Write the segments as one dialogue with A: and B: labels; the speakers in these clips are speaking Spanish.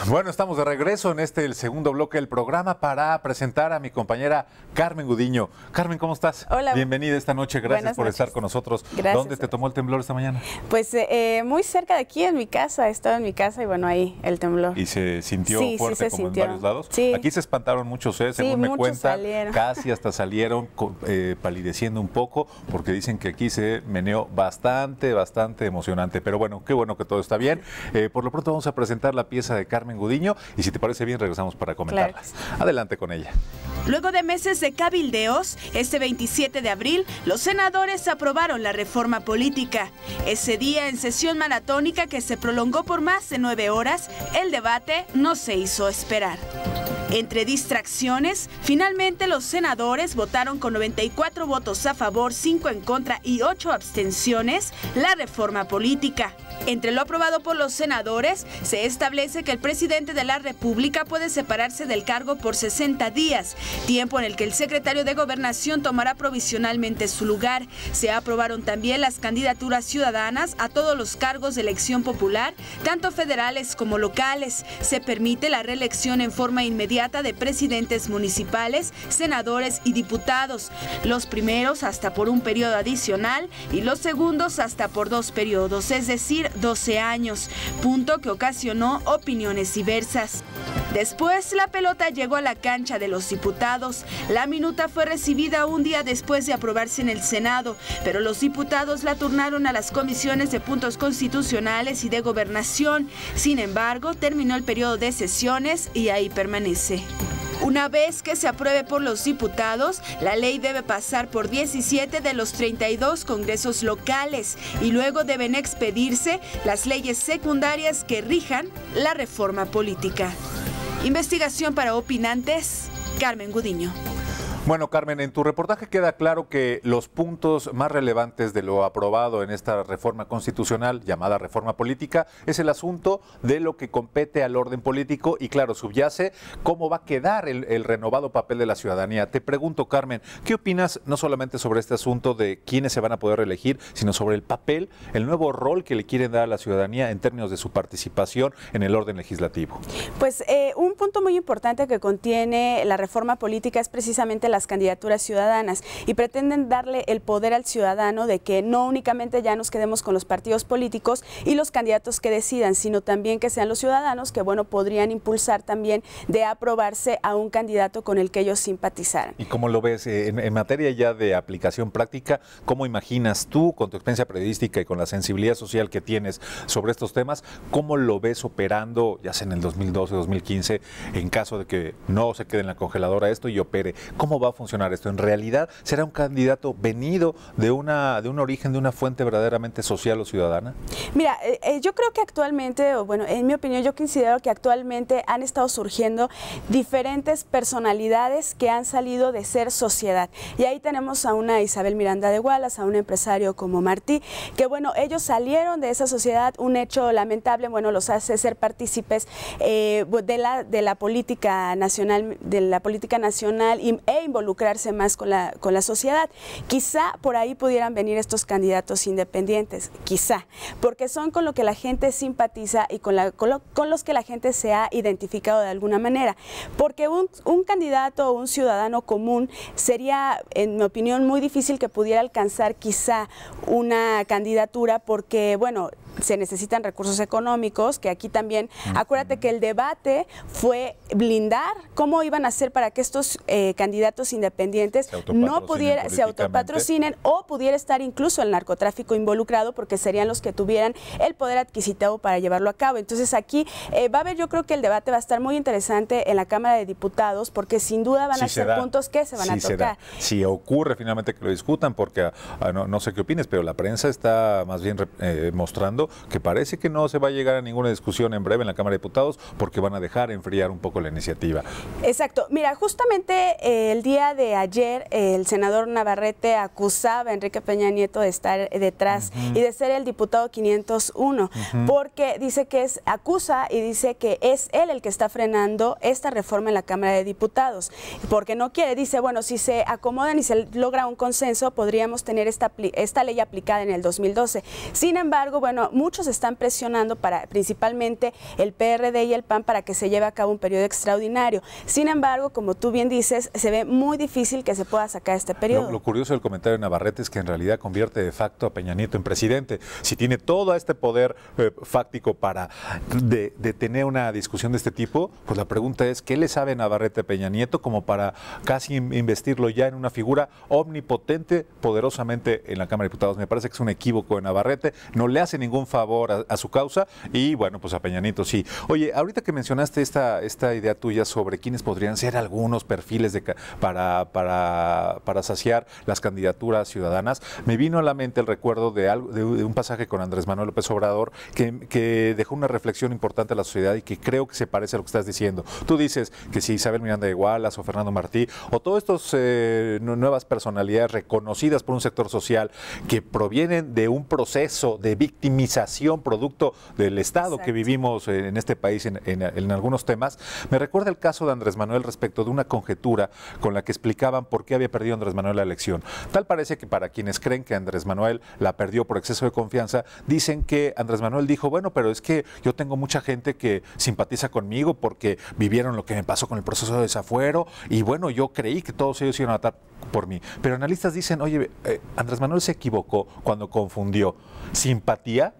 A: Bueno, estamos de regreso en el segundo bloque del programa para presentar a mi compañera Carmen Gudiño. Carmen, ¿cómo estás?
B: Hola.
A: Bienvenida esta noche, gracias por estar con nosotros.
B: Gracias.
A: ¿Dónde te tomó el temblor esta mañana?
B: Pues muy cerca de aquí, en mi casa, estaba en mi casa y bueno, ahí el temblor.
A: ¿Y se sintió fuerte
B: se
A: como
B: sintió.
A: En varios lados?
B: Sí.
A: Aquí se espantaron muchos, según me cuentan,
B: salieron.
A: casi hasta salieron palideciendo un poco, porque dicen que aquí se meneó bastante emocionante. Pero bueno, qué bueno que todo está bien. Por lo pronto vamos a presentar la pieza de Carmen Gudiño y si te parece bien regresamos para comentarlas. Claro. Adelante con ella.
C: Luego de meses de cabildeos, este 27 de abril, los senadores aprobaron la reforma política. Ese día, en sesión maratónica que se prolongó por más de 9 horas, el debate no se hizo esperar. Entre distracciones, finalmente los senadores votaron con 94 votos a favor, 5 en contra y 8 abstenciones la reforma política. Entre lo aprobado por los senadores, se establece que el presidente de la República puede separarse del cargo por 60 días, tiempo en el que el secretario de Gobernación tomará provisionalmente su lugar. Se aprobaron también las candidaturas ciudadanas a todos los cargos de elección popular, tanto federales como locales. Se permite la reelección en forma inmediata de presidentes municipales, senadores y diputados, los primeros hasta por un periodo adicional y los segundos hasta por 2 periodos, es decir, 12 años, punto que ocasionó opiniones diversas. Después, la pelota llegó a la cancha de los diputados. La minuta fue recibida un día después de aprobarse en el Senado, pero los diputados la turnaron a las comisiones de puntos constitucionales y de gobernación. Sin embargo, terminó el periodo de sesiones y ahí permanece. Una vez que se apruebe por los diputados, la ley debe pasar por 17 de los 32 congresos locales y luego deben expedirse las leyes secundarias que rijan la reforma política. Investigación para Opinantes, Carmen Gudiño.
A: Bueno, Carmen, en tu reportaje queda claro que los puntos más relevantes de lo aprobado en esta reforma constitucional, llamada reforma política, es el asunto de lo que compete al orden político y, claro, subyace cómo va a quedar el renovado papel de la ciudadanía. Te pregunto, Carmen, ¿qué opinas no solamente sobre este asunto de quiénes se van a poder reelegir, sino sobre el papel, el nuevo rol que le quieren dar a la ciudadanía en términos de su participación en el orden legislativo?
B: Pues un punto muy importante que contiene la reforma política es precisamente las candidaturas ciudadanas y pretenden darle el poder al ciudadano de que no únicamente ya nos quedemos con los partidos políticos y los candidatos que decidan, sino también que sean los ciudadanos que, bueno, podrían impulsar también de aprobarse a un candidato con el que ellos simpatizaran.
A: ¿Y cómo lo ves en materia ya de aplicación práctica? ¿Cómo imaginas tú, con tu experiencia periodística y con la sensibilidad social que tienes sobre estos temas, cómo lo ves operando, ya sea en el 2012, 2015, en caso de que no se quede en la congeladora esto y opere? ¿Cómo va a funcionar esto? ¿En realidad será un candidato venido de un origen, de una fuente verdaderamente social o ciudadana?
B: Mira, yo creo que actualmente, o bueno, en mi opinión, yo considero que actualmente han estado surgiendo diferentes personalidades que han salido de ser sociedad. Y ahí tenemos a una Isabel Miranda de Wallace, a un empresario como Martí, que bueno, ellos salieron de esa sociedad, un hecho lamentable, bueno, los hace ser partícipes de la política nacional, e involucrarse más con la sociedad. Quizá por ahí pudieran venir estos candidatos independientes, quizá, porque son con lo que la gente simpatiza y con los que la gente se ha identificado de alguna manera. Porque un candidato o un ciudadano común sería, en mi opinión, muy difícil que pudiera alcanzar quizá una candidatura porque, bueno, se necesitan recursos económicos, que aquí también, acuérdate que el debate fue blindar cómo iban a hacer para que estos candidatos independientes se autopatrocinen o pudiera estar incluso el narcotráfico involucrado, porque serían los que tuvieran el poder adquisitivo para llevarlo a cabo. Entonces aquí va a haber, yo creo que el debate va a estar muy interesante en la Cámara de Diputados, porque sin duda van a ser puntos que se van a tocar.
A: Si ocurre finalmente que lo discutan, porque no sé qué opines, pero la prensa está más bien mostrando que parece que no se va a llegar a ninguna discusión en breve en la Cámara de Diputados, porque van a dejar enfriar un poco la iniciativa.
B: Exacto. Mira, justamente el día de ayer el senador Navarrete acusaba a Enrique Peña Nieto de estar detrás y de ser el diputado 501, porque dice que acusa y dice que es él el que está frenando esta reforma en la Cámara de Diputados, porque no quiere, dice, bueno, si se acomodan y se logra un consenso, podríamos tener esta ley aplicada en el 2012. Sin embargo, bueno, muchos están presionando principalmente el PRD y el PAN para que se lleve a cabo un periodo extraordinario. Sin embargo, como tú bien dices, se ve muy difícil que se pueda sacar este periodo.
A: Lo curioso del comentario de Navarrete es que en realidad convierte de facto a Peña Nieto en presidente. Si tiene todo este poder fáctico para tener una discusión de este tipo, pues la pregunta es, ¿qué le sabe Navarrete a Peña Nieto como para casi investirlo ya en una figura omnipotente poderosamente en la Cámara de Diputados? Me parece que es un equívoco de Navarrete, no le hace ningún favor a su causa y bueno, pues a Peña Nieto sí. Oye, ahorita que mencionaste esta idea tuya sobre quiénes podrían ser algunos perfiles para saciar las candidaturas ciudadanas, me vino a la mente el recuerdo de un pasaje con Andrés Manuel López Obrador que dejó una reflexión importante a la sociedad y que creo que se parece a lo que estás diciendo. Tú dices que si Isabel Miranda de Gualas o Fernando Martí o todas estas nuevas personalidades reconocidas por un sector social que provienen de un proceso de victimización producto del Estado que vivimos en este país en algunos temas, me recuerda el caso de Andrés Manuel respecto de una conjetura con la que explicaban por qué había perdido Andrés Manuel la elección. Tal parece que para quienes creen que Andrés Manuel la perdió por exceso de confianza, dicen que Andrés Manuel dijo, bueno, pero es que yo tengo mucha gente que simpatiza conmigo porque vivieron lo que me pasó con el proceso de desafuero y bueno, yo creí que todos ellos iban a votar por mí. Pero analistas dicen, oye, Andrés Manuel se equivocó cuando confundió simpatía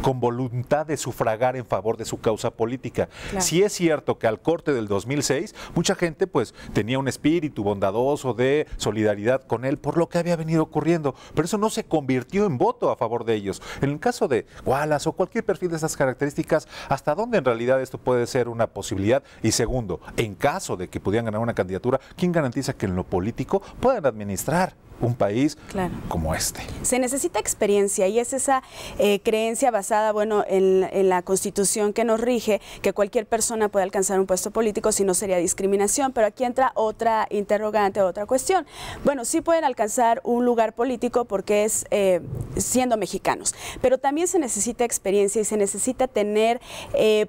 A: con voluntad de sufragar en favor de su causa política. Claro. Sí es cierto que al corte del 2006, mucha gente pues tenía un espíritu bondadoso de solidaridad con él por lo que había venido ocurriendo, pero eso no se convirtió en voto a favor de ellos. En el caso de Wallace o cualquier perfil de esas características, ¿hasta dónde en realidad esto puede ser una posibilidad? Y segundo, en caso de que pudieran ganar una candidatura, ¿quién garantiza que en lo político puedan administrar un país como este?
B: Se necesita experiencia y es esa creencia basada, bueno, en la Constitución que nos rige, que cualquier persona puede alcanzar un puesto político, si no sería discriminación, pero aquí entra otra interrogante, otra cuestión. Bueno, sí pueden alcanzar un lugar político porque es siendo mexicanos, pero también se necesita experiencia y se necesita tener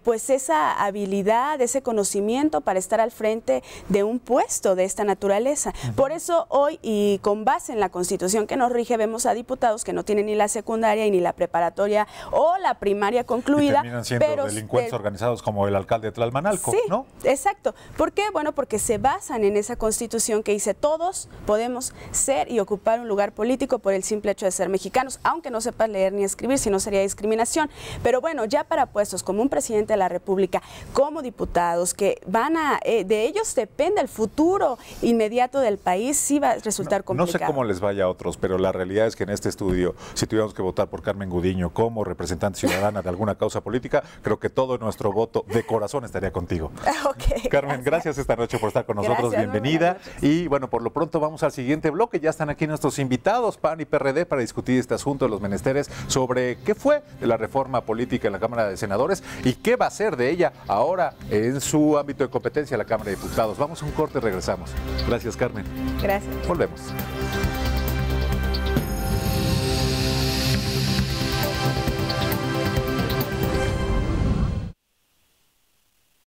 B: pues esa habilidad, ese conocimiento para estar al frente de un puesto de esta naturaleza. Por eso hoy, y con base en la Constitución que nos rige, vemos a diputados que no tienen ni la secundaria y ni la preparatoria o la primaria concluida.
A: Y terminan siendo delincuentes organizados como el alcalde de Tlalmanalco,
B: sí,
A: ¿no?
B: Exacto. ¿Por qué? Bueno, porque se basan en esa Constitución que dice todos podemos ser y ocupar un lugar político por el simple hecho de ser mexicanos, aunque no sepas leer ni escribir, si no sería discriminación. Pero bueno, ya para puestos como un presidente de la República, como diputados que van de ellos depende el futuro inmediato del país, sí va a resultar complicado.
A: No sé cómo les vaya a otros, pero la realidad es que en este estudio, si tuviéramos que votar por Carmen Gudiño como representante ciudadana de alguna causa política, creo que todo nuestro voto de corazón estaría contigo.
B: Okay,
A: Carmen, gracias esta noche por estar con nosotros, bienvenida. Y bueno, por lo pronto vamos al siguiente bloque, ya están aquí nuestros invitados, PAN y PRD, para discutir este asunto de los menesteres sobre qué fue de la reforma política en la Cámara de Senadores y qué va a ser de ella ahora en su ámbito de competencia la Cámara de Diputados. Vamos a un corte y regresamos. Gracias, Carmen.
B: Gracias.
A: Volvemos.